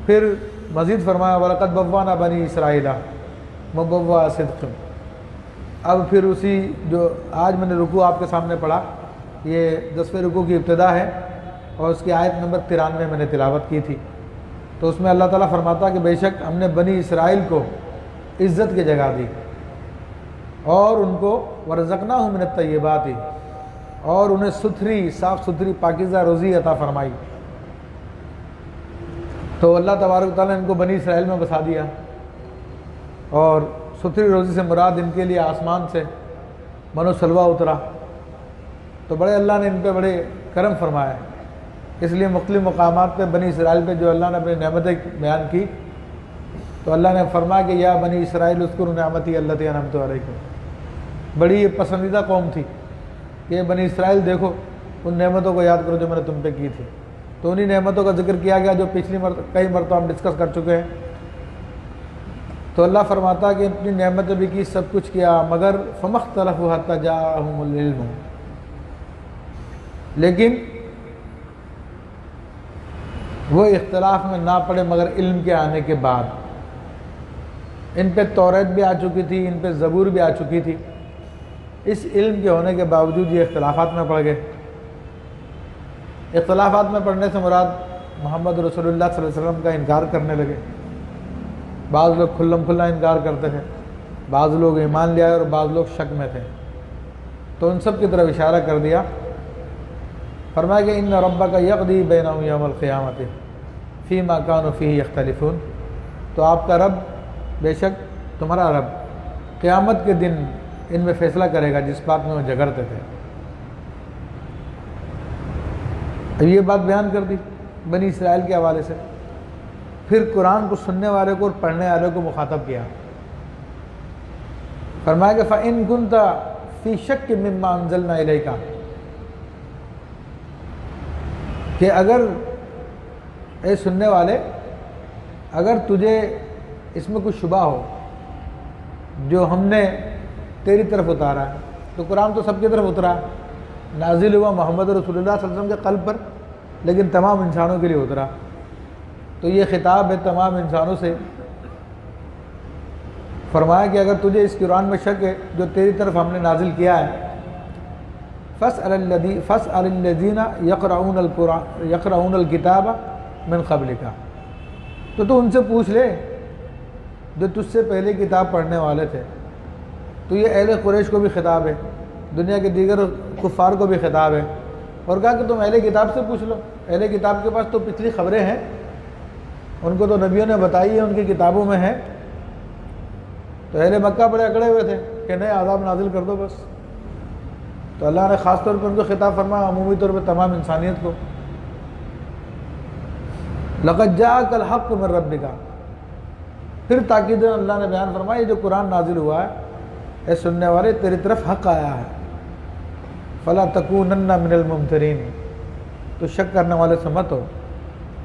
پھر مزید فرمایا وَلَقَدْ بَوَّأْنَا بَنِي إِسْرَائِيلَ مُبَوَّأَ صِدْقٍ۔ اب پھر اسی جو آج میں نے رکوع آپ کے سامنے پڑھا، یہ 10ویں رکوع کی ابتدا ہے اور اس کی آیت نمبر 93 میں نے تلاوت کی تھی۔ تو اس میں اللہ تعالیٰ فرماتا کہ بے شک ہم نے بنی اسرائیل کو عزت کی جگہ دی اور ان کو وَرَزَقْنَاهُم مِّنَ الطَّيِّبَاتِ، اور انہیں ستھری صاف ستھری پاکیزہ روزی عطا فرمائی۔ تو اللہ تبارک و تعالیٰ نے ان کو بنی اسرائیل میں بسا دیا، اور ستھری روزی سے مراد ان کے لیے آسمان سے من و سلوہ اترا۔ تو بڑے اللہ نے ان پہ بڑے کرم فرمایا، اس لیے مختلف مقامات پہ بنی اسرائیل پہ جو اللہ نے اپنی نعمتیں بیان کی، تو اللہ نے فرمایا کہ یا بنی اسرائیل اذکروا نعمتی التی انعمت علیکم۔ بڑی یہ پسندیدہ قوم تھی کہ بنی اسرائیل دیکھو ان نعمتوں کو یاد کرو جو میں نے تم پہ کی تھی۔ تو انہی نعمتوں کا ذکر کیا گیا جو پچھلی کئی مرتبہ ہم ڈسکس کر چکے ہیں۔ تو اللہ فرماتا کہ اپنی نعمتیں بھی کی، سب کچھ کیا، مگر فَمَا اخْتَلَفُوا حَتَّىٰ جَاءَهُمُ الْعِلْمُ، لیکن وہ اختلاف میں نہ پڑے مگر علم کے آنے کے بعد۔ ان پہ توریت بھی آ چکی تھی، ان پہ زبور بھی آ چکی تھی، اس علم کے ہونے کے باوجود یہ اختلافات میں پڑ گئے۔ اختلافات میں پڑھنے سے مراد محمد رسول اللہ صلی اللہ علیہ وسلم کا انکار کرنے لگے۔ بعض لوگ کھلم کھلا انکار کرتے تھے، بعض لوگ ایمان لے آئے اور بعض لوگ شک میں تھے۔ تو ان سب کی طرف اشارہ کر دیا، فرمایا کہ ان ربک یقضی بینہم یوم القیامۃ فیما کانوا فیہ یختلفون۔ تو آپ کا رب، بے شک تمہارا رب قیامت کے دن ان میں فیصلہ کرے گا جس بات میں وہ جھگڑتے تھے۔ اب یہ بات بیان کر دی بنی اسرائیل کے حوالے سے۔ پھر قرآن کو سننے والے کو اور پڑھنے والے کو مخاطب کیا، فرمایا کہ فَإِن كُنْتَ فِي شَكٍّ مِّمَّا أَنزَلْنَا إِلَيْكَ، کہ اگر اے سننے والے، اگر تجھے اس میں کچھ شبہ ہو جو ہم نے تیری طرف اتارا ہے، تو قرآن تو سب کی طرف اترا، نازل ہوا محمد رسول اللہ صلی اللہ علیہ وسلم کے قلب پر، لیکن تمام انسانوں کے لیے اترا۔ تو یہ خطاب ہے تمام انسانوں سے۔ فرمایا کہ اگر تجھے اس قرآن میں شک ہے جو تیری طرف ہم نے نازل کیا ہے، فَاسْأَلِ الَّذِينَ يَقْرَؤُونَ الْكِتَابَ مِنْ قَبْلِكَ، تو ان سے پوچھ لے جو تجھ سے پہلے کتاب پڑھنے والے تھے۔ تو یہ اہل قریش کو بھی خطاب ہے، دنیا کے دیگر کفار کو بھی خطاب ہے، اور کہا کہ تم اہل کتاب سے پوچھ لو، اہل کتاب کے پاس تو پچھلی خبریں ہیں، ان کو تو نبیوں نے بتائی ہے، ان کی کتابوں میں ہے۔ تو اہل مکہ بڑے اکڑے ہوئے تھے کہ نئے عذاب نازل کر دو بس۔ تو اللہ نے خاص طور پر ان کو خطاب فرمایا، عمومی طور پر تمام انسانیت کو۔ لَقَدْ جَاءَكَ الْحَقُّ مِن رَبِّكَ، پھر تاکید اللہ نے بیان فرمایا یہ جو قرآن نازل ہوا ہے اے سننے والے تیری طرف حق آیا ہے، فَلَا تَكُونَنَّ مِنَ الْمُمْتَرِينَ، تو شک کرنے والے سے مت ہو۔